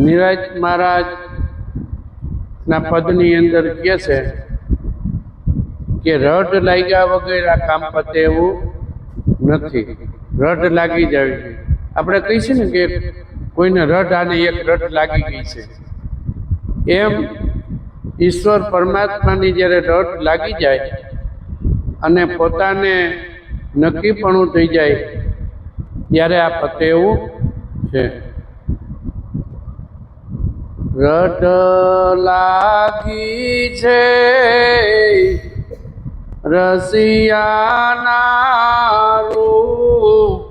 નિરાજ મહારાજ ના પદની અંદર કહે છે કે રઢ લાગ્યા વગર આ કામ પતે એવું નથી. રઢ લાગી જાય છે. આપણે કહીએ ને કે કોઈને રઢ આને એક રઢ લાગી ગઈ છે, એમ ઈશ્વર પરમાત્માની જ્યારે રઢ લાગી જાય અને પોતાને નક્કીપણું થઈ જાય ત્યારે આ પતે એવું છે. રઢ લાગી છે રસિયાના રૂપની,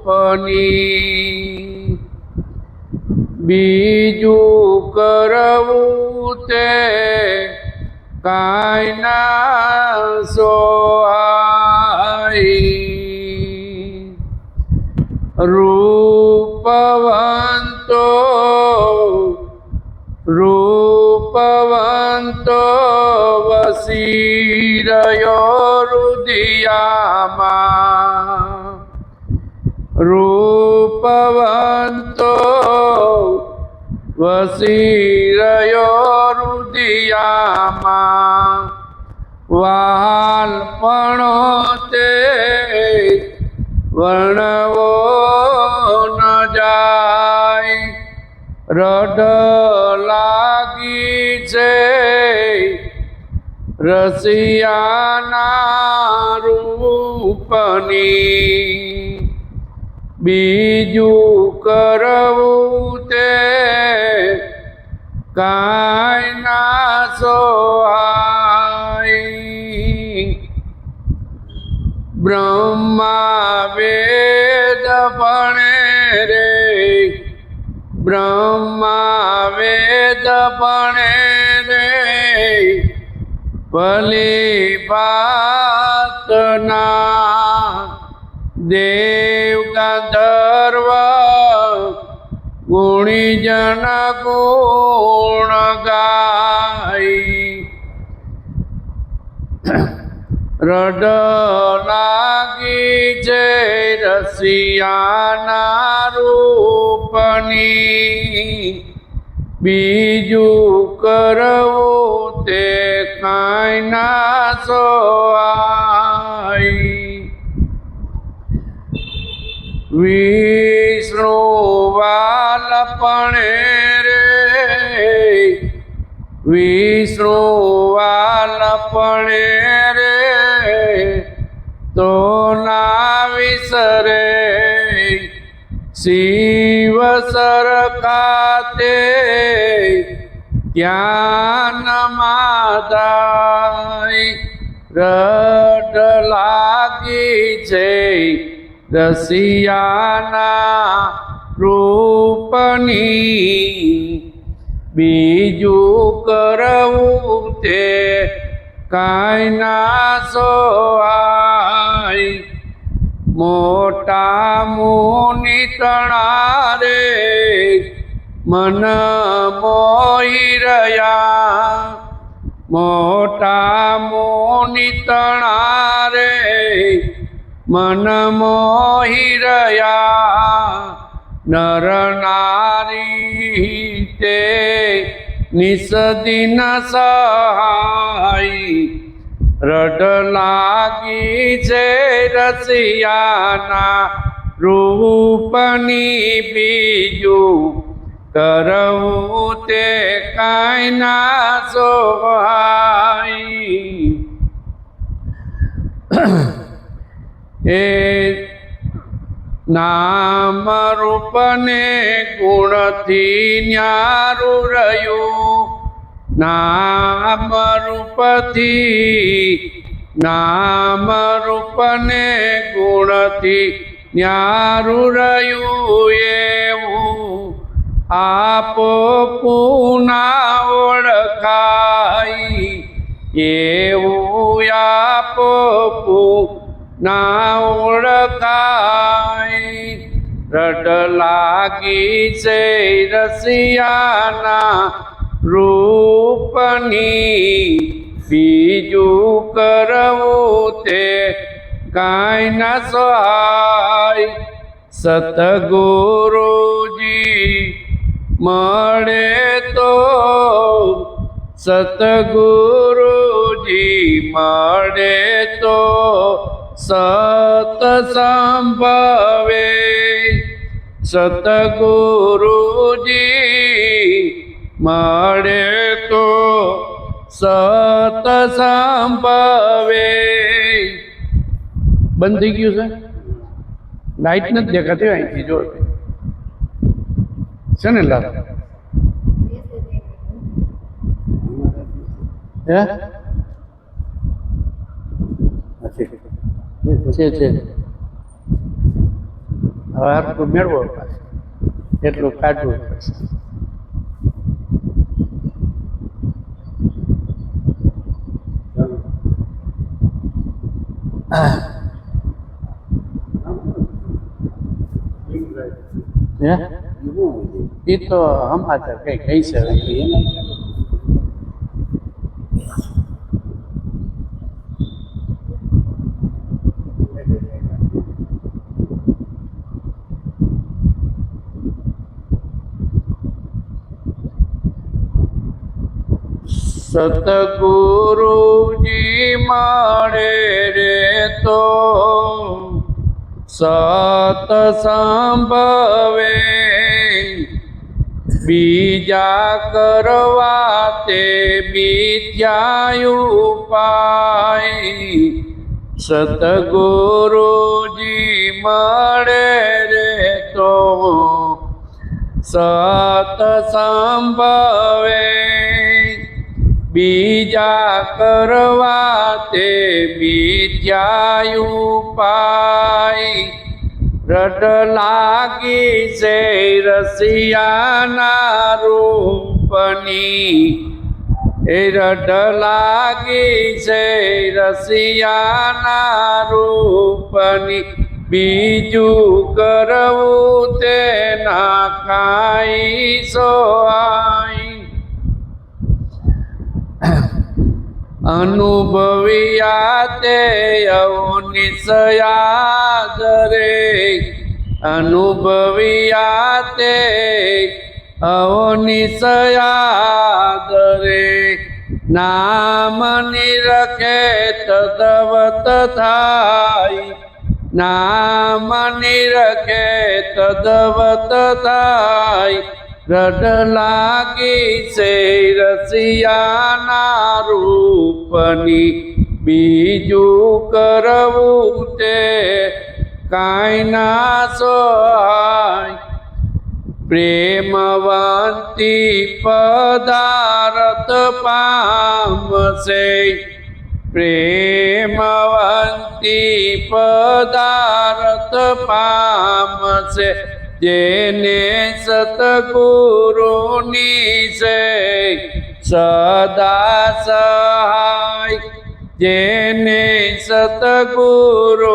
બીજું કરવું તે કાંઈ ના સોહાય. રૂપવંતો વસી રહ્યો રુદિયામાં, રૂપવંતો વસી રહ્યો રુદિયામાં. વાલપણો તે વર્ણવો ન જાય. રઢ લાગી છે રસિયાના રૂપની, બીજું કરવું તે કાંઈ ના સોહાય. બ્રહ્મા વેદ ભણે રે, બ્રહ્મા વેદ ભણે રે, ભલી વાતના દેવ ગંધર્વ ગુણીજન ગુણ ગાય. રઢ લાગી છે રસિયાના રૂપની, બીજું કરવું તે કાંઈ ના સોહાય. વિષ્ણુ વાલપણે રે, વિષ્ણુ વાલપણે રે, તો ના વિસરે. શિવ સરખાતે જ્ઞાન માદાય. રઢ લાગી છે રસિયાના રૂપની, બીજું કરવું તે કાંઈ ના સોહાય. મોટા મુનિ તણા રે મન મોહી રહ્યા, મોટા મુનિ તણા રે મન મોહી રહ્યા. નર નારી તે નિસદિન સહાય. રઢ લાગી છે રસિયાના રૂપની, બીજું કરવું તે કાંઈ ના સોહાય. એ નામ રૂપને ગુણથી ન્યારું રહ્યું, નામ રૂપથી, નામ રૂપને ગુણથી ન્યારું રહ્યું. એવું આપો પૂના ઓળખાય, એવું આપો પૂના ઓળખાય. રઢ લાગી છે રસિયાના રૂપની, બીજું કરવું તે કાંઈ ના સહાય. સતગુરુજી મળે તો સતગુરુજી મળે તો સત સંભવે સતગુરુજી મળે તો સત સંભવે બંધ થઈ ગયું છે લાઈટ નથી દેખાતી અહીંથી જો છે ને લાલ હે છે હવે આટલું મેળવો એટલું કાઢવું પડશે એ તો સમાચાર કઈ કહી છે સતગુરુજી મળે રે તો સત સંભવે બીજા કરવા તે મિથ્યા ઉપાય સતગુરુજી મળે રે તો સત સંભવે બીજા કરવા તે મિથ્યા ઉપાય રટ લાગી છે રસિયાના રૂપની એ રટ લાગી છે રસિયાના રૂપની બીજું કરવું તે ના ખાઈ સોહાય અનુભવ્યા તે અવનિશયાદ રે અનુભવ્યા તે અવનિશયાદ રે નામ નિરખે તદવત થાય નામ નિરખે તદવત થાય રડ લાગી છે રસિયાના રૂપની બીજું કરવું તે કાંઈ ના સોહાય પ્રેમવંતી પદાર્થ પામશે પ્રેમવંતી પદાર્થ પામશે જેને સતગુરુની છે સદા સહાય જેને સતગુરુની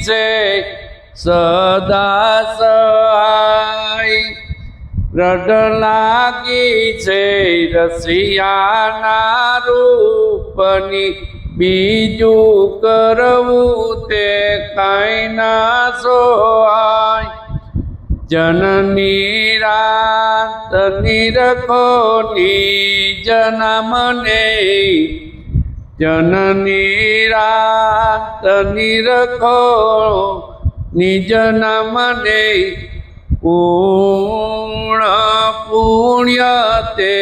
છે સદા સહાય રડ લાગી છે રસિયાના રૂપની બીજું કરવું તે કાંઈ ના સોહાય જનની રાત નિરખો નિજ નામને જનની રાત નિરખો નિજ નામને પૂર્ણ પુણ્ય તે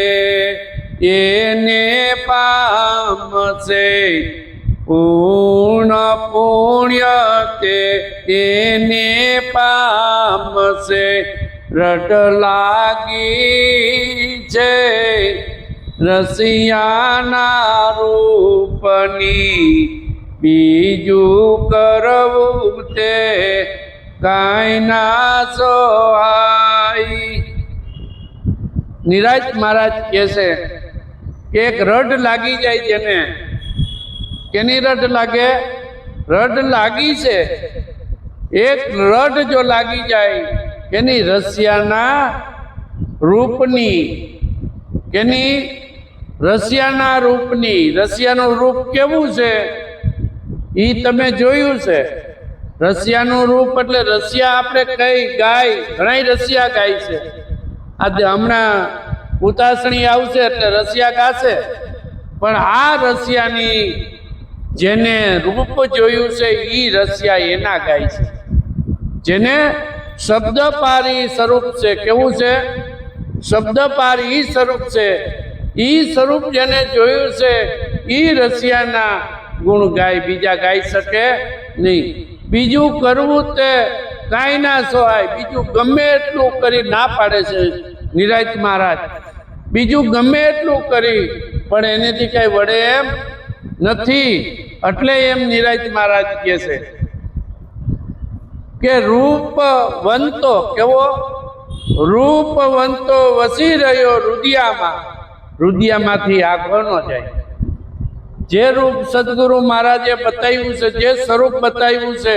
એને પામશે પૂર્ણ પુણ્ય તે એને પામશે રટ લાગી છે રસિયાના રૂપની બીજું કરવું તે કાંઈ ના સોહાય નિરાજ મહારાજ કહે છે કે એક રડ લાગી જાય જેને કેની રડ લાગે રડ લાગી છે એક રડ જો લાગી જાય કેની રસિયાના રૂપની કેની રસિયાના રૂપની રસિયાનું રૂપ કેવું છે એ તમે જોયું છે રસિયાનું રૂપ એટલે રસિયા આપણે કઈ ગાય ઘણા રસિયા ગાય છે આજે હમણાં ઉતાસણી આવશે એટલે રસિયા ગાશે, પણ આ રસિયાની જેને રૂપ જોયું છે એ રસિયા એના ગાય છે, જેને શબ્દપારી સ્વરૂપ છે. કેવું છે? શબ્દપારી ઈ સ્વરૂપ છે. ઈ સ્વરૂપ જેને જોયું છે ઈ રસિયાના ગુણ ગાય, બીજા ગાઈ શકે નહીં. બીજું કરવું તે કાંઈ ના સહાય. બીજું ગમે એટલું કરી ના પાડે છે નિરાંત મહારાજ. બીજું ગમે એટલું કરી પણ એનેથી કઈ વડે એમ નથી. એટલે એમ નિરાંત મહારાજ કહે છે કે રૂપવંતો, કેવો? રૂપવંતો વસી રહ્યો રુદિયામાં, રુદિયામાંથી આગળ ન જાય. જે રૂપ સદગુરુ મહારાજે બતાવ્યું છે, જે સ્વરૂપ બતાવ્યું છે,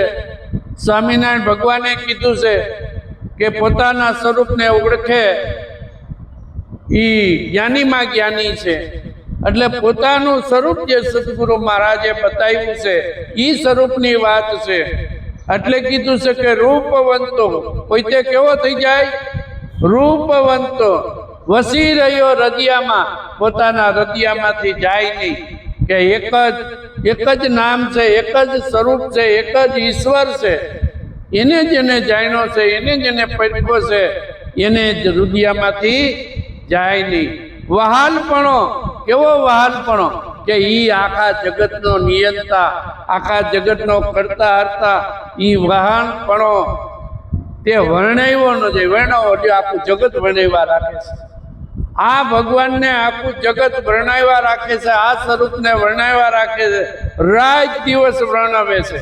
સ્વામિનારાયણ ભગવાને કીધું છે કે પોતાના સ્વરૂપને ઓળખે ઈ જ્ઞાનીમાં જ્ઞાની છે. એટલે પોતાનું સ્વરૂપ જે સદગુરુ મહારાજે બતાવ્યું છે ઈ સ્વરૂપની વાત છે. એટલે કીધું છે કે રૂપવંતો, પોતે કેવો થઈ જાય? રૂપવંતો વસી રહ્યો હૃદયમાં, પોતાના હૃદયમાંથી જાય નહીં. કે એક જ નામ છે, એક જ સ્વરૂપ છે, એક જ ઈશ્વર છે. એને જેને જાણ્યો છે, એને જેને પડ્યો છે, એને હૃદયમાંથી જાય નહીં. વહાલપણો, કેવો વહાલપણો? કે ઈ આખા જગતનો નિયંતા, આખા જગતનો કરતા હરતા ઈ વહાલપણો તે વર્ણવ્યો ન જાય. વર્ણવો એટલે આખું જગત વર્ણવ્યા રાખે છે. આ ભગવાનને આખું જગત વર્ણવ્યા રાખે છે, આ સ્વરૂપને વર્ણવ્યા રાખે છે. રાત દિવસ વર્ણવે છે,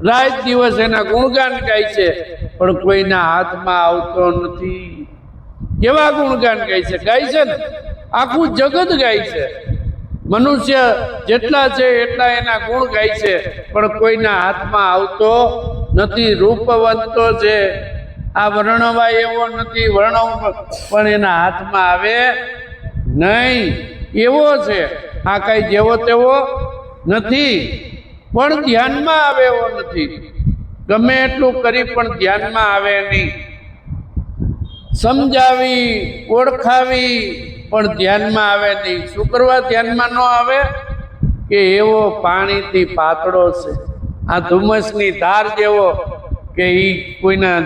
રાત દિવસ એના ગુણગાન ગાય છે, પણ કોઈના હાથમાં આવતો નથી. કેવા ગુણગાન ગાય છે? ગાય છે ને આખું જગત ગાય છે. મનુષ્ય જેટલા છે એટલા એના ગુણ ગાય છે, પણ કોઈના હાથમાં આવતો નથી. રૂપવંતો છે, આ વર્ણવા એવો નથી, વર્ણવ પણ એના હાથમાં આવે નહીં. એવો છે આ કઈ જેવો તેવો નથી, પણ ધ્યાનમાં આવે એવો નથી. ગમે એટલું કરી પણ ધ્યાનમાં આવે નહીં. સમજાવી ઓળખાવી પણ ધ્યાનમાં આવે નહીં. શું કરવા ધ્યાનમાં ન આવે? કે એવો પાણીથી પાતળો છે, આ ધુમ્મસની ધાર જેવો, કે એ કોઈના,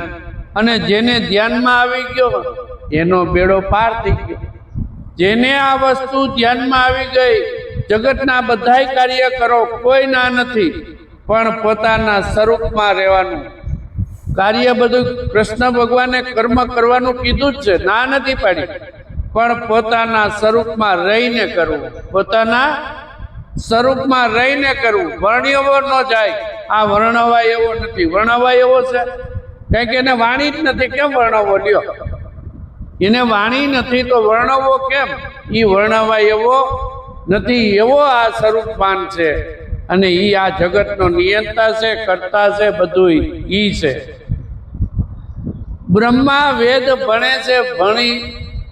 અને જેને ધ્યાનમાં આવી ગયો એનો બેડો પાર થઈ ગયો. જેને આ વસ્તુ ધ્યાનમાં આવી ગઈ, જગતના બધાય કાર્ય કરો, કોઈ ના નથી, પણ પોતાના સ્વરૂપમાં રહેવાનું. કાર્ય બધું કૃષ્ણ ભગવાને કર્મ કરવાનું કીધું જ છે, ના નથી પાડી, પણ પોતાના સ્વરૂપમાં રહીને કરવું, પોતાના સ્વરૂપમાં રહીને કરવું. વર્ણ્યવો ન જાય. આ વર્ણવા એવો નથી. વર્ણવા એવો છે કારણ કે એને વાણી જ નથી. કેમ વર્ણવો? લ્યો, એને વાણી નથી તો વર્ણવો કેમ? એ વર્ણવા એવો નથી. એવો આ સ્વરૂપવાન છે, અને ઈ આ જગતનો નિયંતા છે, કરતા છે, બધું ઈ છે. બ્રહ્મા વેદ ભણે છે,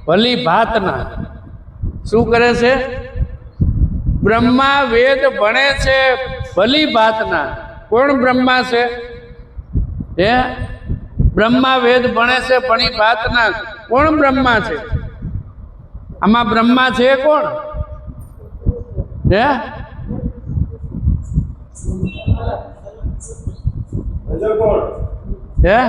ભલી ભાતના. શું કરે છે? બ્રહ્મા વેદ ભણે છે ભલી ભાતના. કોણ બ્રહ્મા છે? હે? બ્રહ્મા વેદ ભણે છે ભણી ભાતના. કોણ બ્રહ્મા છે? આમાં બ્રહ્મા છે કોણ? હે? હે?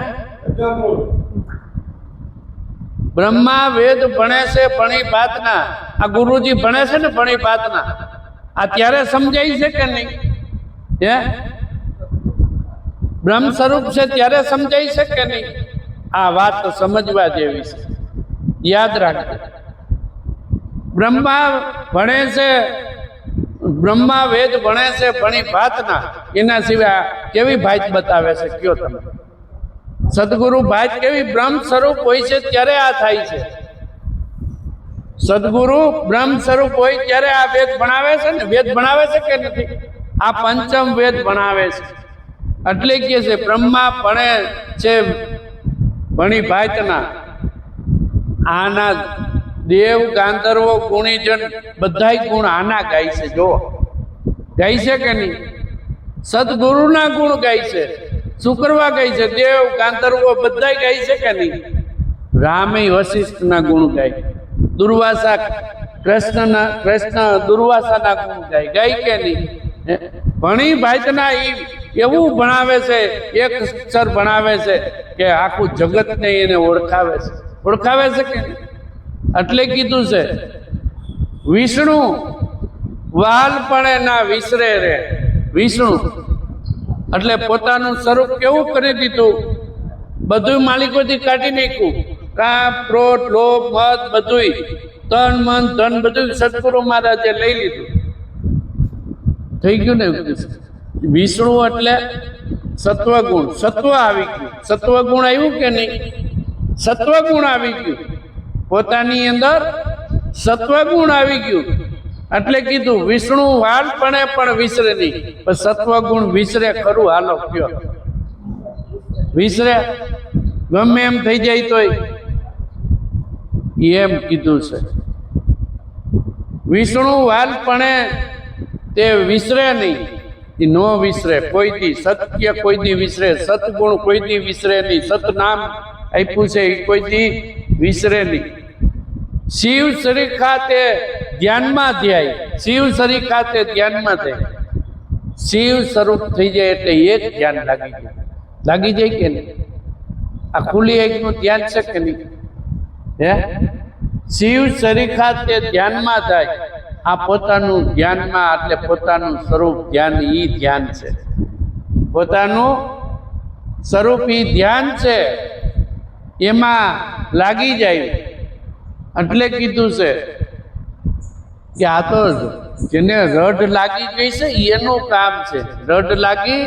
બ્રહ્મા વેદ ભણે છે ભણી ભાતના. આ ગુરુજી ભણે છે ને ભણી ભાતના. આ ત્યારે સમજાય છે કે નહીં? હે? બ્રહ્મ સ્વરૂપ છે ત્યારે સમજાય છે કે નહીં? આ વાત તો સમજવા જેવી છે, યાદ રાખજો. બ્રહ્મા ભણે છે, બ્રહ્મા વેદ ભણે છે ભણી ભાતના. એના સિવાય કેવી ભાત બતાવે છે? કયો તમે? સદગુરુ ભાત કેવી? બ્રહ્મ સ્વરૂપ હોય છે ત્યારે આ થાય છે. સદગુરુ બ્રહ્મ સ્વરૂપ હોય ત્યારે આ વેદ ભણાવે છે ને. વેદ ભણાવે છે કે નથી? આ પંચમ વેદ ભણાવે છે. એટલે કે છે બ્રહ્મા ભણે છે ભણી ભાતના. આના દેવ ગાંધર્વો ગુણીજન બધાય ગુણ આના ગાય છે. જો ગાય છે કે નહીં? સદગુરુના ગુણ ગાય છે. શું કરવા ગાય છે? દેવ ગાંધર્વો બધાય ગાય છે કે નહીં? રામે વશિષ્ઠના ગુણ ગાય, દુર્વાસા કૃષ્ણ દુર્વાસાના ગુણ ગાય કે નહીં? ઘણી ભાતના એવું ભણાવે છે, એક અક્ષર ભણાવે છે કે આખું જગતને એને ઓળખાવે છે કે નહીં? એટલે કીધું છે વિષ્ણુ વાલપણે ના વિસરે રે. વિષ્ણુ એટલે પોતાનું સ્વરૂપ કેવું કરી દીધું, બધું માલિકોથી કાઢી નાખ્યું. કામ, ક્રોધ, લોભ, મદ બધું, તન મન ધન બધું સદગુરુ મહારાજે લઈ લીધું. થઈ ગયું ને? વિષ્ણુ એટલે સત્વગુણ, સત્વ આવી ગયું. સત્વગુણ આવ્યું કે નહીં? સત્વગુણ આવી ગયું, પોતાની અંદર સત્વગુણ આવી ગયું. એટલે કીધું વિષ્ણુ વાલપણે પણ વિસરે નહીં. પણ સત્વગુણ વિસરે ખરું? હાલો કયો, વિસરે? ગમે એમ થઈ જાય તોય એમ કીધું છે. વિષ્ણુ વાલપણે તે વિસરે નહીં, એ નો વિસરે કોઈ દી. સત્ય કોઈ દી વિસરે, સતગુણ કોઈ દી વિસરે નહીં. સતનામ આપ્યું છે એ કોઈ દી વિસરે નહીં. શિવ શરીર ખાતે ધ્યાનમાં ધ્યાય, શિવ શરીર ખાતે ધ્યાનમાં થાય. શિવ સ્વરૂપ થઈ જાય એટલે એક ધ્યાન લાગી જાય કે નહીં? આ ખુલ્લી આંખનું ધ્યાન છે કે નહીં? હે, શિવ શરીર ખાતે ધ્યાનમાં થાય. આ પોતાનું ધ્યાનમાં એટલે પોતાનું સ્વરૂપ ધ્યાન, ઈ ધ્યાન છે. પોતાનું સ્વરૂપ ઈ ધ્યાન છે, એમાં લાગી જાય. એટલે કીધું છે કે આ તો જેને રઢ લાગી ગઈ છે એનું કામ છે. રઢ લાગી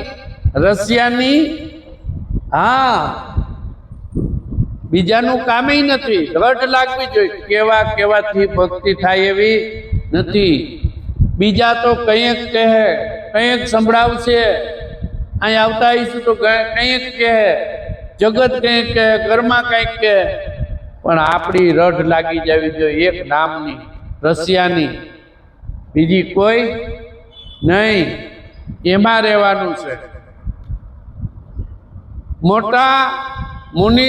રશિયાની, હા, બીજાનું કામ નથી. રઢ લાગવી જોઈએ. કેવાથી ભક્તિ થાય એવી નથી. બીજા તો કંઈક કહે, કંઈક સંભળાવશે. અહીં આવતા આવીશું તો કંઈક કહે, જગત કંઈક કહે, ઘરમાં કંઈક કહે. પણ આપણી રઢ લાગી જવી જોઈએ એક નામની, રશિયાની, બીજી કોઈ નહીં. એમાં રહેવાનું છે. મોટા મુનિ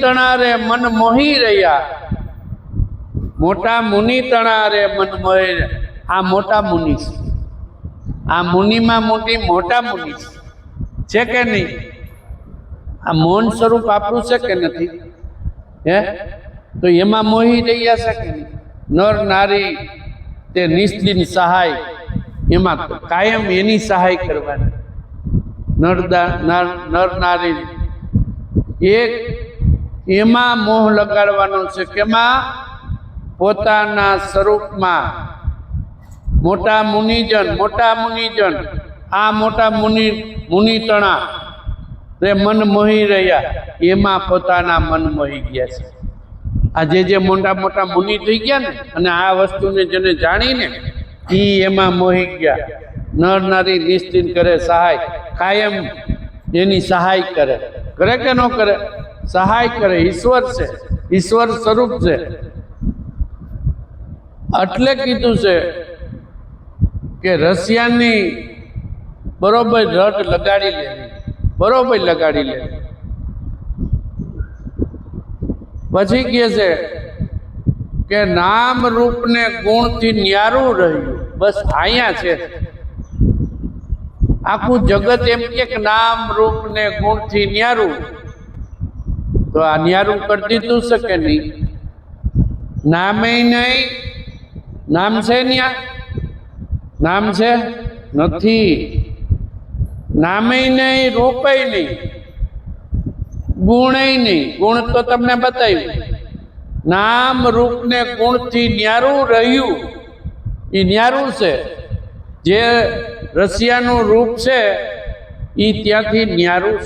તણારે મન મોહી રહ્યા. મોટા મુનિ તણારે મન મોહી રહ્યા. આ મોટા મુનિ છે. આ મુનિમાં મોટા મુનિ છે કે નહીં? આ મૌન સ્વરૂપ આપણું છે કે નથી? હે, તો એમાં મોહી રહ્યા છે કે નહીં? નર નારી તે નિસ્દિન સહાય, એમાં કાયમ એની સહાય કરવાની. નર નારી એક એમાં મોહ લગાડવાનો છે. કેમાં? પોતાના સ્વરૂપમાં. મોટા મુનિજન આ મોટા મુનિતણા તે મન મોહી રહ્યા. એમાં પોતાના મન મોહી ગયા છે. આ જે મોટા મુનિ થઈ ગયા ને, અને આ વસ્તુને જેને જાણીને એ એમાં મોહી ગયા. નર નારી નિશ્ચિત કરે સહાય, કાયમ એની સહાય કરે કે ન કરે? સહાય કરે. ઈશ્વર છે, ઈશ્વર સ્વરૂપ છે. એટલે કીધું છે કે રશિયાની બરોબર રટ લગાડી લેવી, બરોબર લગાડી લે. પછી કહે છે કે નામ રૂપ ને ગુણથી ન્યારું રહ્યું. બસ અહીંયા છે આખું જગત. એમ કે નામ રૂપ ને ગુણથી ન્યારું, તો આ ન્યારું કરી દીધું છે કે નહીં? નામે નહીં. નામ છે ન્યા? નામ છે નથી. નામે નહીં, રૂપે નહીં, ગુણે નહીં. ગુણ તો તમને બતાવ્યું. નામ રૂપ ને ગુણથી ન્યારું રહ્યું. એ ન્યારું છે. જે રશિયાનું રૂપ છે એ ત્યાંથી ન્યારું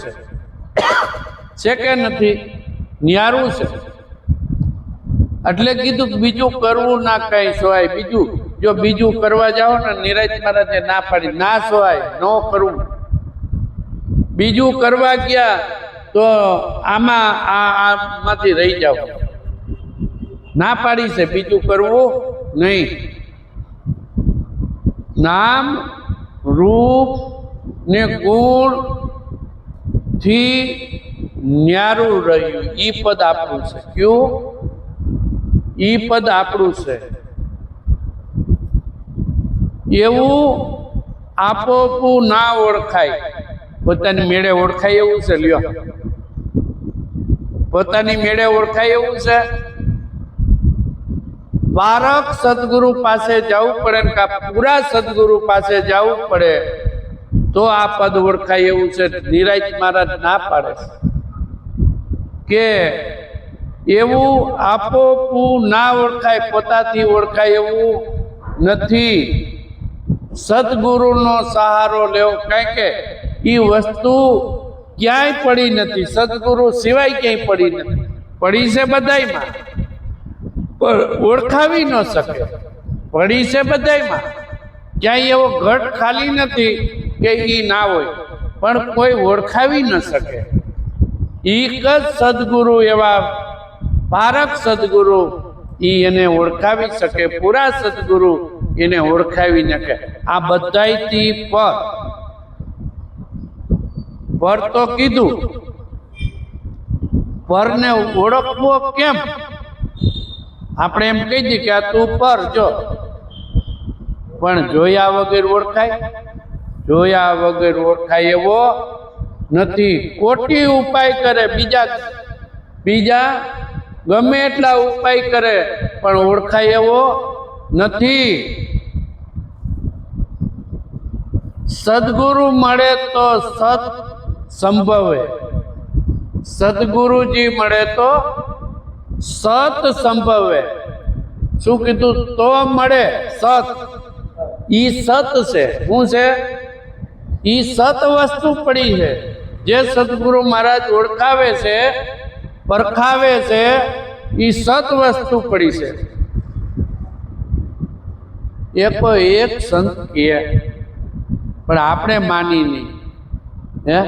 છે કે નથી? ન્યારું છે. એટલે કીધું બીજું કરવું ના કઈ સોય. બીજું કરવા જાઓ ને, નિરાજ મહારાજે ના પાડી, ના સોય, ન કરવું. બીજું કરવા ગયા તો આમાંથી રહી જાઓ. ના પાડી છે બીજું કરવું નહીં. નામ રૂપ ને ગુણ થી ન્યારું રહ્યું. ઈ પદ આપણું છે. કયું? ઈ પદ આપણું છે. એવું આપોપું ના ઓળખાય. પોતાની મેળે ઓળખાય એવું છે. લ્યો, પોતાની મેળે ઓળખાય એવું છે. પારક સદગુરુ પાસે જવું પડે ને કા પૂરા સદગુરુ પાસે જવું પડે તો આ પદ ઓળખાય એવું છે. નિરાંત મહારાજ ના પાડે કે એવું આપોપું ના ઓળખાય, પોતાથી ઓળખાય એવું નથી. સદગુરુનો સહારો લેવો, કારણ કે એ વસ્તુ ક્યાંય પડી નથી. સદગુરુ સિવાય ક્યાંય પડી નથી. પડી છે બધાયમાં, પણ ઓળખાવી ન શકે. પડી છે બધાયમાં, ક્યાંય એવો ઘટ ખાલી નથી કે એ ના હોય, પણ કોઈ ઓળખાવી ન શકે. એક જ સદગુરુ, એવા પારક સદગુરુ, એને ઓળખાવી શકે. પૂરા સદગુરુ એને ઓળખાવી શકે. આ બધાયથી પર તો કીધું, પરને ઓળખવો કેમ? આપણે એમ કહી દઈએ કે આ તું પર જો, પણ જોયા વગર ઓળખાય? જોયા વગર ઓળખાય એવો નથી. કોટી ઉપાય કરે, બીજા ગમે એટલા ઉપાય કરે, પણ ઓળખાય એવો નથી. સદગુરુ મળે તો સત સંભવે. સદગુરુજી મળે તો સત સંભવે. શું કીધું? તો મળે સત. ઈ સત છે. શું છે? ઈ સત વસ્તુ પડી છે. જે સદગુરુ મહારાજ ઓળખાવે છે, પરખાવે છે, ઈ સત વસ્તુ પડી છે. એકો એક સંત કહે, પણ આપણે માની નહીં. હે,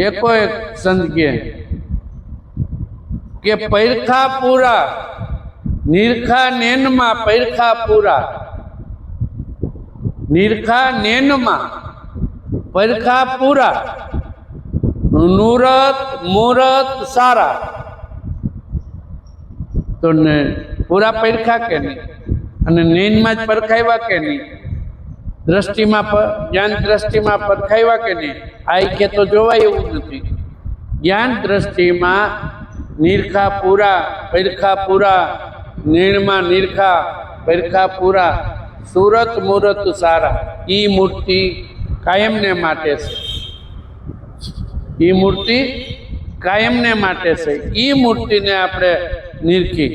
એકો એક સંત કહે કે પૈરખા પૂરા, નિરખા નેનમાં પૈરખા પૂરા. નિરખા નેનમાં પૈરખા પૂરા, નુરત મુરત સારા. તો પૂરા પૈરખા કે નહીં? અને નેનમાં જ પરખાવ્યા કે નહીં? દ્રષ્ટિમાં, જ્ઞાન દ્રષ્ટિમાં પરખાવ્યા કે નહીં? આંખે તો જોવાય એવું નથી. જ્ઞાન દ્રષ્ટિમાં નિરખા પૂરા, પૈરખા પૂરા, નિર્મા નિરખા, પૈરખા પૂરા, સુરત મુરત સારા. ઈ મૂર્તિ કાયમને માટે છે. ઈ મૂર્તિ કાયમને માટે છે. ઈ મૂર્તિને આપણે નિરખી.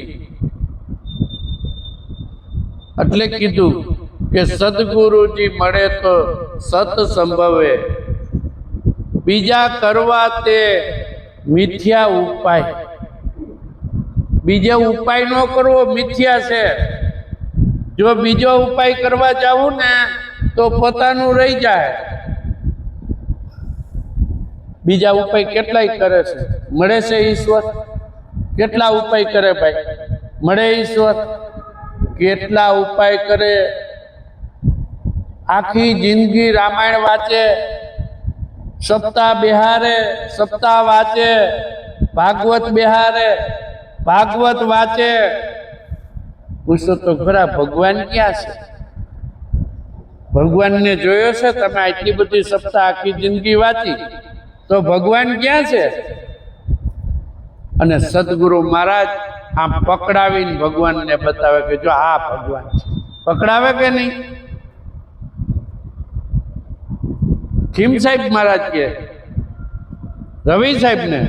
એટલે કીધું કે સદગુરુજી મળે તો સત સંભવે. બીજા કરવા તે મિથ્યા ઉપાય. બીજો ઉપાય ન કરવો મિથ્યા છે. જો બીજો ઉપાય કરવા જાવું ને તો પોતાનું રહી જાય. બીજા ઉપાય કેટલાય કરે છે, મળે છે ઈશ્વર? કેટલા ઉપાય કરે ભાઈ? મળે ઈશ્વર? કેટલા ઉપાય કરે? આખી જિંદગી રામાયણ વાંચે, સપ્તાહ બિહારે, સપ્તાહ વાંચે, ભાગવત બિહારે, ભાગવત વાંચે. પૂછો તો ખરા, ભગવાન ક્યાં છે? ભગવાનને જોયો છે તમે? આટલી બધી સપ્તાહ આખી જિંદગી વાંચી, તો ભગવાન ક્યાં છે? અને સદગુરુ મહારાજ આમ પકડાવીને ભગવાનને બતાવે કે જો આ ભગવાન છે. પકડાવે કે નહીં? ખીમ સાહેબ મહારાજ કે રવિ સાહેબને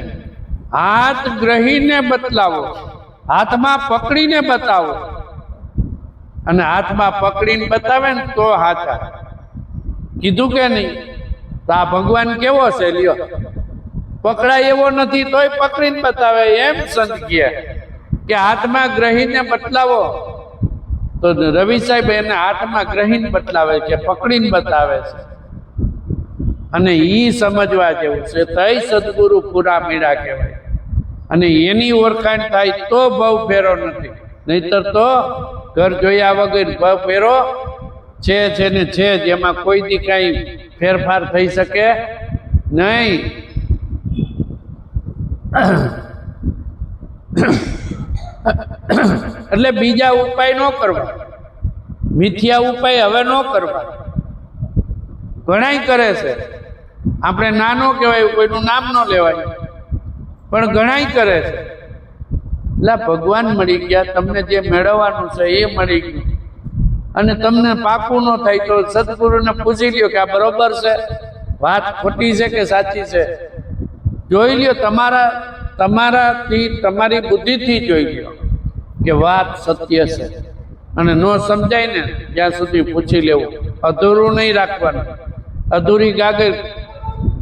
હાથ ગ્રહીને બતલાવો, હાથમાં પકડીને બતાવો. અને હાથમાં પકડીને બતાવે ને તો હાથા. કીધું કે નહીં? તો આ ભગવાન કેવો છે? લ્યો, પકડાય એવો નથી તોય પકડીને બતાવે. એમ સંત કહે કે હાથમાં ગ્રહીને બતલાવો. તો રવિ સાહેબ એને હાથમાં ગ્રહીને બતલાવે છે, પકડીને બતાવે છે. અને ઈ સમજવા જેવું છે. તઈ સદગુરુ પૂરા મીડા કહેવાય. અને એની ઓળખાણ થાય તો ભવ ફેરો નથી. નહીતર તો ઘર જોયા વગર ભવ ફેરો છે ને છે જ. એમાં કોઈ દી કાંઈ ફેરફાર થઈ શકે નહીં. એટલે બીજા ઉપાય ન કરવા, મિથ્યા ઉપાય હવે ન કરવા. ઘણાય કરે છે, આપણે ના ન કહેવાય, કોઈનું નામ ન લેવાય, પણ ઘણાય કરે છે. એટલે ભગવાન મળી ગયા, તમને જે મેળવવાનું છે એ મળી ગયું, અને તમને પાકું ન થાય તો સદગુરુને પૂછી લ્યો કે આ બરોબર છે, વાત ખોટી છે કે સાચી છે. જોઈ લ્યો, તમારાથી, તમારી બુદ્ધિથી જોઈ લ્યો કે વાત સત્ય છે. અને ન સમજાય ને ત્યાં સુધી પૂછી લેવું, અધૂરું નહીં રાખવાનું. અધૂરી ગાગર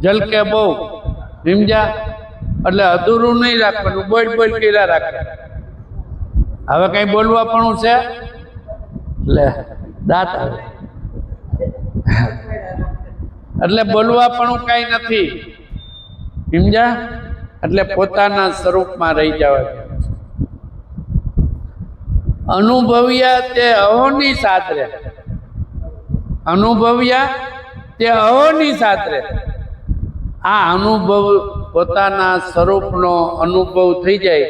જલકે બહુ, સમજ્યા? એટલે અધૂરું નહીં રાખવાનું, બોલ બોલ કર્યા રાખે. હવે કઈ બોલવા પણ છે એટલે દાંત આવે, એટલે બોલવા પણ કઈ નથી, સમજ્યા? એટલે પોતાના સ્વરૂપમાં રહી જવા. અનુભવ્યા તે અહોની સાતરે, અનુભવ્યા તે અહોની સાતરે. આ અનુભવ, પોતાના સ્વરૂપનો અનુભવ થઈ જાય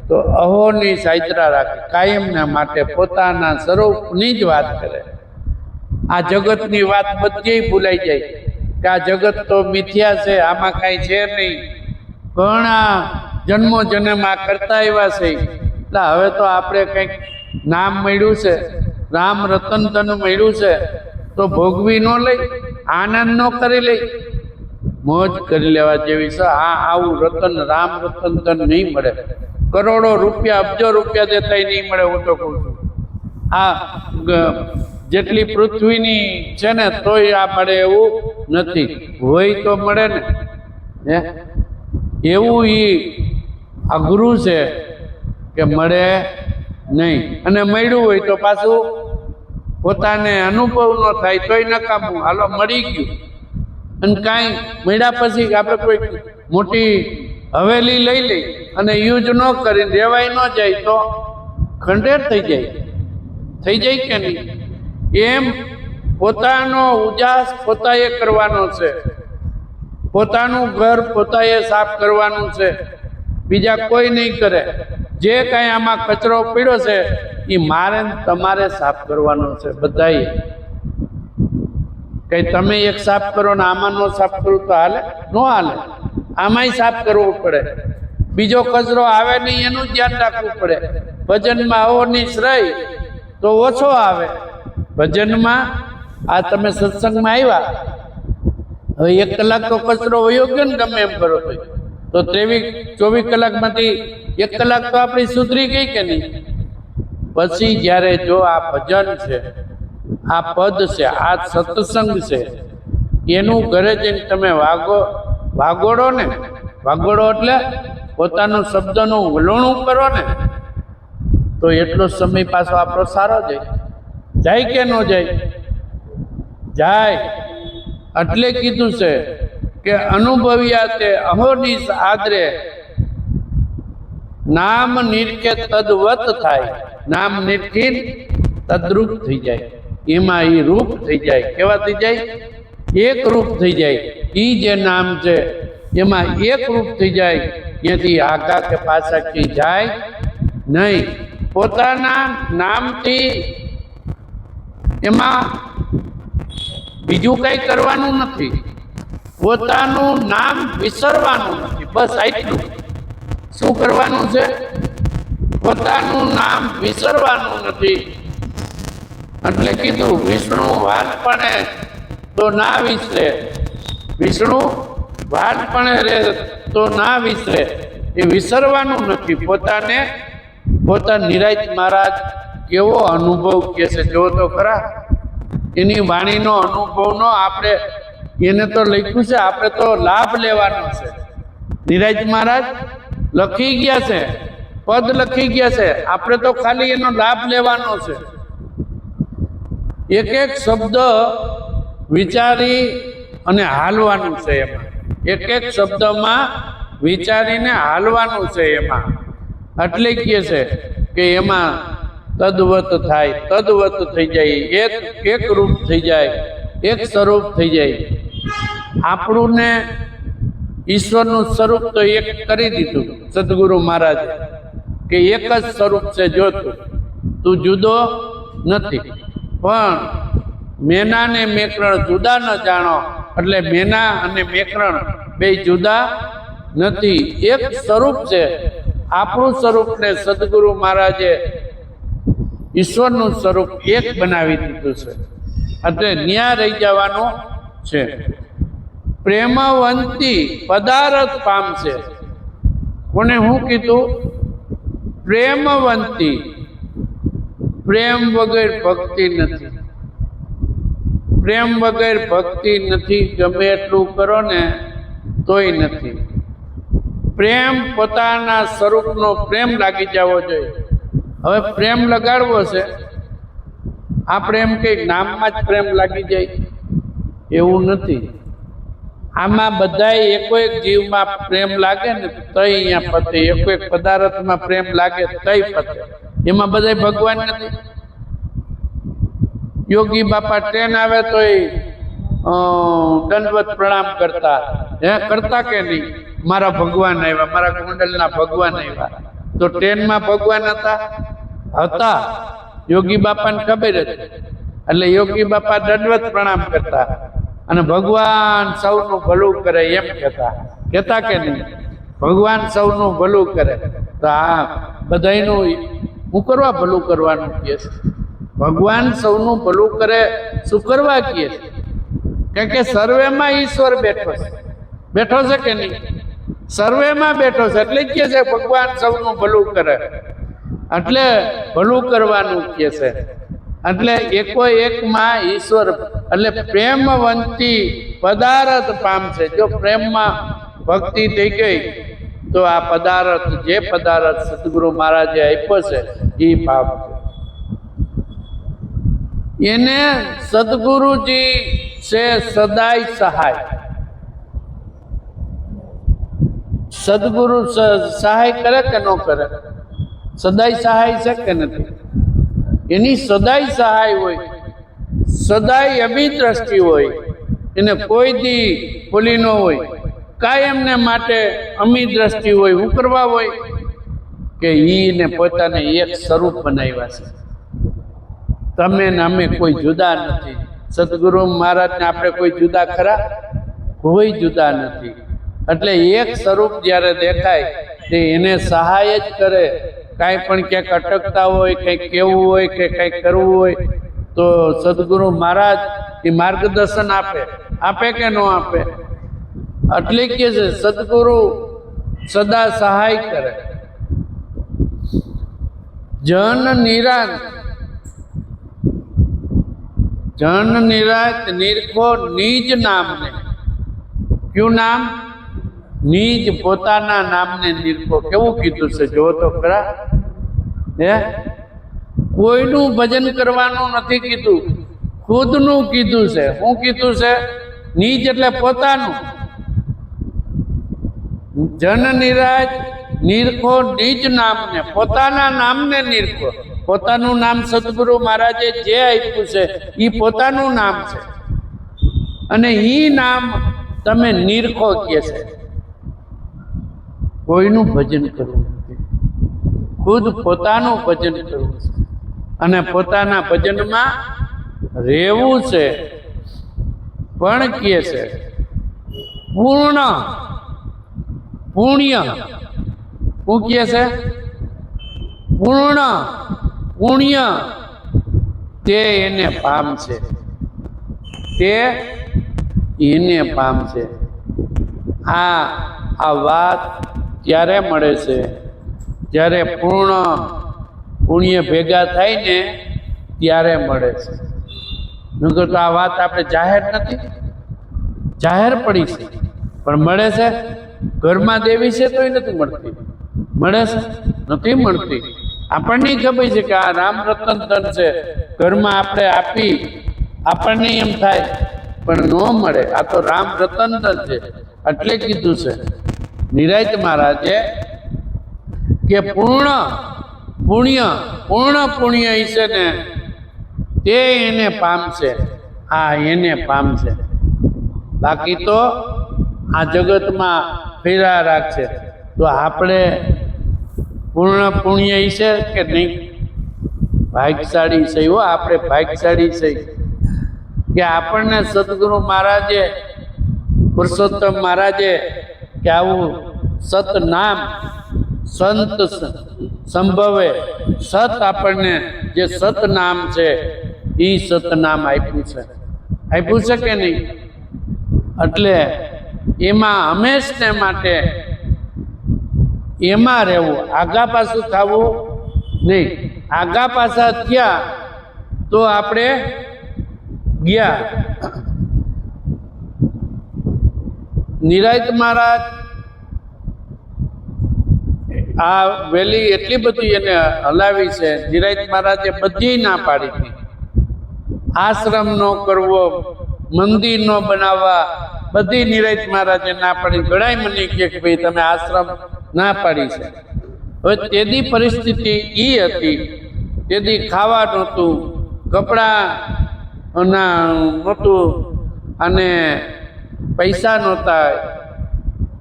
તો અહોની સાયત્રા રાખે, કાયમના માટે પોતાના સ્વરૂપની જ વાત કરે. આ જગતની વાત બધી ભૂલાઈ જાય કે આ જગત તો મિથ્યા છે, આમાં કાંઈ છે નહીં. ઘણા જન્મો જન્મ આ કરતા એવા છે. એટલે હવે તો આપણે કંઈક નામ મળ્યું છે, રામ રતન તન મળ્યું છે, તો ભોગવી ન લઈ, આનંદ ન કરી લઈ, મોજ કરી લેવા જેવી છે. આવું રતન, રામ રતન તન નહીં મળે. કરોડો રૂપિયા, અબજો રૂપિયા દેતા નહીં મળે. હું તો કહું છું, આ જેટલી પૃથ્વીની છે ને તોય આ મળે એવું નથી. હોય તો મળે ને, હે? એવું અઘરું છે કે મળે નહીં. અને મળ્યું હોય તો પાછું પોતાને અનુભવ ન થાય તોય નકામું. હાલો મળી ગયું, અને કાંઈ મળ્યા પછી આપણે કોઈ મોટી હવેલી લઈ લઈ અને યુઝ ન કરીને રેવાય ન જાય તો ખંડેર થઈ જાય કે નહીં? એમ પોતાનો ઉજાસ પોતાએ કરવાનો છે, પોતાનું ઘર પોતાએ સાફ કરવાનું છે, બીજા કોઈ નહીં કરે. જે કાંઈ આમાં કચરો પીડ્યો છે એ મારે તમારે સાફ કરવાનો છે બધાએ. કઈ તમે એક સાફ કરો ને આમાં ન સાફ કરું તો હાલે? ન હાલે. આમાંય સાફ કરવો પડે. બીજો કચરો આવે નહીં એનું ધ્યાન રાખવું પડે. ભજનમાં અહોનિશ રહી તો ઓછો આવે. ભજનમાં આ તમે સત્સંગમાં આવ્યા, હવે 1 કલાક તો કચરો વયો ગયો ને, ગમે એમ કરો તો 23-24 કલાકમાંથી 1 કલાક તો આપણી સુધરી ગઈ કે નહીં? પછી જ્યારે જો આ ભજન છે, આ પદ છે, આ સત્સંગ છે, એનું ઘરે જઈને તમે વાગોડો ને, વાગોડો એટલે પોતાનું શબ્દનું વલણું કરો ને, તો એટલો સમય પાછો આપણો સારો જાય કે ન જાય? એટલે કીધું છે કે અનુભવ્યા તે અહોનિશ આદરે, નામ નિરખે તદવત થાય. નામ નિરખી તદ્રુપ થઈ જાય, એમાં એ રૂપ થઈ જાય. કેવા થઈ જાય? એક રૂપ થઈ જાય. એ જે નામ છે એમાં એક રૂપ થઈ જાય. ત્યાંથી આગા કે પાછા ક્યાંય જાય નહીં. પોતાના નામથી એમાં બીજું કંઈ કરવાનું નથી. પોતાનું નામ વિસરવાનું નથી. બસ આટલું. શું કરવાનું છે? પોતાનું નામ વિસરવાનું નથી. એટલે કીધું વિષ્ણુ વાનપણે તો ના વિસરે, વિષ્ણુ વાનપણે રહે તો ના વિસરે. એ વિસરવાનું નથી. પોતા નિરાજ મહારાજ કેવો અનુભવ કહે છે જો તો ખરા. એની વાણીનો અનુભવનો આપણે એને તો લખ્યું છે, આપણે તો લાભ લેવાનો છે. નિરાજ મહારાજ લખી ગયા છે, પદ લખી ગયા છે, આપણે તો ખાલી એનો લાભ લેવાનો છે. એક એક શબ્દ વિચારી અને હાલવાનું છે એમાં. એક એક શબ્દમાં વિચારીને હાલવાનું છે એમાં. એટલે કહે છે કે એમાં તદ્વત થાય, તદ્વત થઈ જાય, એક રૂપ થઈ જાય, એક સ્વરૂપ થઈ જાય. આપણું ને ઈશ્વરનું સ્વરૂપ તો એક કરી દીધું સદગુરુ મહારાજે કે એક જ સ્વરૂપ છે જોતું, તું જુદો નથી. પણ મેના ને મેકરણ જુદા ન જાણો, એટલે મેના અને મેકરણ બે જુદા નથી, એક સ્વરૂપ છે. આપણું સ્વરૂપને સદગુરુ મહારાજે ઈશ્વરનું સ્વરૂપ એક બનાવી દીધું છે, એટલે ન્યા રહી જવાનું છે. પ્રેમવંતી પદાર્થ પામશે. કોને હું કીધું? પ્રેમવંતી. પ્રેમ વગર ભક્તિ નથી. પ્રેમ વગર ભક્તિ નથી. ગમે એટલું કરો ને તોય નથી. પ્રેમ પોતાના સ્વરૂપનો પ્રેમ લાગી જવો જોઈએ. હવે પ્રેમ લગાડવો છે, આપણે એમ કંઈક નામમાં જ પ્રેમ લાગી જાય એવું નથી. આમાં બધા એકો એક જીવમાં પ્રેમ લાગે ને તય અહીંયા પતે, એકો એક પદાર્થમાં પ્રેમ લાગે તય પતે. એમાં બધા ભગવાન નથી. યોગી બાપા ટ્રેન આવે તોય દંડવત પ્રણામ કરતા, કરતા કે નહીં? મારા ભગવાન આવ્યા, મારા કુંડલના ભગવાન આવ્યા. તો ટ્રેનમાં ભગવાન હતા. યોગી બાપાને ખબર હતી, એટલે યોગી બાપા દંડવત પ્રણામ કરતા અને ભગવાન સૌનું ભલું કરે એમ કહેતા કે નહીં? ભગવાન સૌનું ભલું કરે. તો આ બધાયનું શું કરવા ભલું કરવાનું કહે છે? ભગવાન સૌનું ભલું કરે શું કરવા કહે છે? કારણ કે સર્વેમાં ઈશ્વર બેઠો છે કે નહીં? સર્વેમાં બેઠો છે એટલે કહે છે ભગવાન સૌનું ભલું કરે, એટલે ભલું કરવાનું કહે છે. એટલે એકો એકમાં ઈશ્વર, એટલે પ્રેમવંતી પદાર્થ પામશે. જો પ્રેમમાં ભક્તિ થઈ ગઈ તો આ પદાર્થ, જે પદાર્થ સદગુરુ મહારાજે આપ્યો છે એ પામશે. એને સદગુરુજી છે સદાય સહાય. સદગુરુ સહાય કરે કે ન કરે? સદાય સહાય છે કે નથી? એની સદાય સહાય હોય, સદાય અભિદ્રષ્ટિ હોય, એને કોઈ દી ભૂલી ન હોય, કાયમને માટે અમી દ્રષ્ટિ હોય. શું કરવા હોય? કે ઈને પોતાને એક સ્વરૂપ બનાવ્યા છે. તમે ને અમે કોઈ જુદા નથી. સદગુરુ મહારાજને આપણે કોઈ જુદા ખરા? કોઈ જુદા નથી. એટલે એક સ્વરૂપ જ્યારે દેખાય તે એને સહાય જ કરે. કાંઈ પણ ક્યાંક અટકતા હોય, કંઈક કેવું હોય કે કંઈક કરવું હોય તો સદગુરુ મહારાજ એ માર્ગદર્શન આપે કે ન આપે? એટલે કે છે સદગુરુ સદા સહાય કરે. જન નિરાંત નિરખો નિજ નામને. ક્યું નામ? નિજ, પોતાના નામને નિરખો. કેવું કીધું છે જો તો ખરા? કોઈનું ભજન કરવાનું નથી કીધું, ખુદનું કીધું છે. શું કીધું છે? નિજ એટલે પોતાનું. જન નિરાજ નિરખો નિજ નામને, પોતાના નામને નિરખો. પોતાનું નામ સદગુરુ મહારાજે જે આપ્યું છે એ પોતાનું નામ છે, અને એ નામ તમે નિરખો કહે છે. કોઈનું ભજન કરવું નથી, ખુદ પોતાનું ભજન કરવું છે અને પોતાના ભજનમાં રહેવું છે. પણ કહે છે પૂર્ણ પુણ્ય. શું કહે છે? પૂર્ણ પુણ્ય તે એને પામશે. તે એને પામશે. આ વાત ત્યારે મળે છે જ્યારે પૂર્ણ પુણ્ય ભેગા થાય ને ત્યારે મળે છે. નકર તો આ વાત આપણે જાહેર નથી, જાહેર પડી છે પણ મળે છે. ઘરમાં દેવી છે તોય નથી મળતી. મળે છે? નથી મળતી. આપણને ખબર છે કે આ રામ રતન ધન છે, ઘરમાં આપણે આપી આપણને એમ થાય પણ ન મળે. આ તો રામ રતન ધન છે. એટલે કીધું છે નિરાંત મહારાજે કે પૂર્ણ પુણ્ય છે ને તે એને પામશે. એને પામશે. બાકી તો આ જગતમાં ફેરા રાખશે. તો આપણે પૂર્ણ પુણ્ય છે કે નહીં? ભાગ્યશાળી છે હો, આપણે ભાગ્યશાળી છે કે આપણને સદગુરુ મહારાજે, પુરુષોત્તમ મહારાજે કે આવું સત નામ સંત સંભવે સત આપણને જે સત નામ છે એ સત નામ આપ્યું છે કે નહીં? એટલે એમાં હંમેશને માટે એમાં રહેવું, આગા પાછું થવું નહીં. આગા પાછા થયા તો આપણે ગયા. નિરાંત મહારાજ આ વેલી એટલી બધી એને હલાવી છે. નિરાંત મહારાજે બધી ના પાડી હતી. આશ્રમ ન કરવો, મંદિર ન બનાવવા, બધી નિરાંત મહારાજે ના પાડી. ઘણાય મને કહે કે ભાઈ તમે આશ્રમ ના પાડી છે. હવે તેની પરિસ્થિતિ એ હતી, તેથી ખાવા નહોતું, કપડાં નહોતું અને પૈસા નહોતા.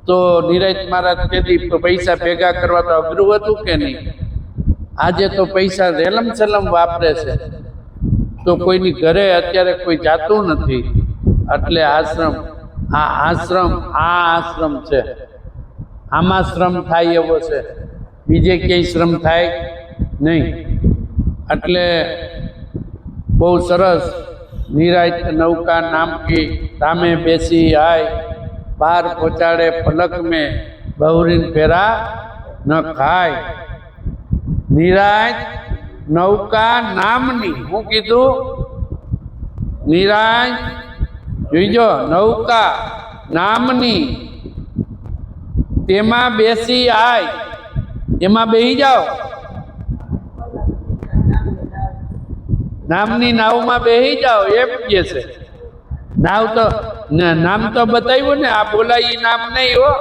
તો નિરાંત મહારાજ તેથી પૈસા ભેગા કરવા તો અઘરું હતું કે નહીં? આજે તો પૈસા રેલમ છેલમ વાપરે છે. તો કોઈની ઘરે અત્યારે કોઈ જાતું નથી. એટલે આશ્રમ છે. આમાં શ્રમ થાય એવો છે, બીજે ક્યાંય શ્રમ થાય નહીં. એટલે બહુ સરસ. નિરાંત નૌકા નામ કી તામે બેસી આય, પાર પહોંચાડે પલક મેં બહુરીન ફેરા ન ખાય. નિરાંત નૌકા નામની, હું કીધું? નિરાંત જોઈજો, નૌકા નામની તેમાં બેસી આય, એમાં બેસી જાઓ. નામની નાવમાં બેસી જાઓ એમ કહે છે. નામ તો બતાવ્યું ને, આ બોલાય નામ નહીં હો.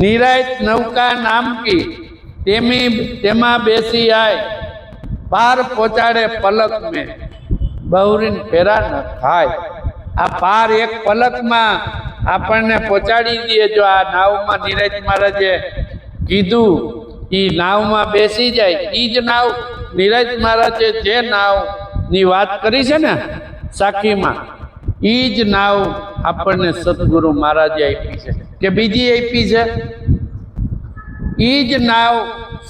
નિરાંત નૌકા નામ કી તેમાં બેસી આય, પાર પહોંચાડે પલક મેં બહુરીન ફેરા ન ખાય. આ પાર એક પલકમાં આપણને પહોંચાડી દે. જો આ નાવમાં નિરાંત મહારાજે કીધું એ નાવમાં બેસી જાય, એ જ નાવ નિરાંત મહારાજે જે નાવની વાત કરી છે ને સાખીમાં, એ જ નાવ આપણને સદગુરુ મહારાજે આપી છે કે બીજી આપી છે? એ જ નાવ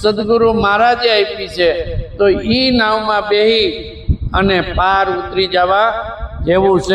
સદગુરુ મહારાજે આપી છે. તો એ નાવમાં બેહી અને પાર ઉતરી જવા જેવું છે.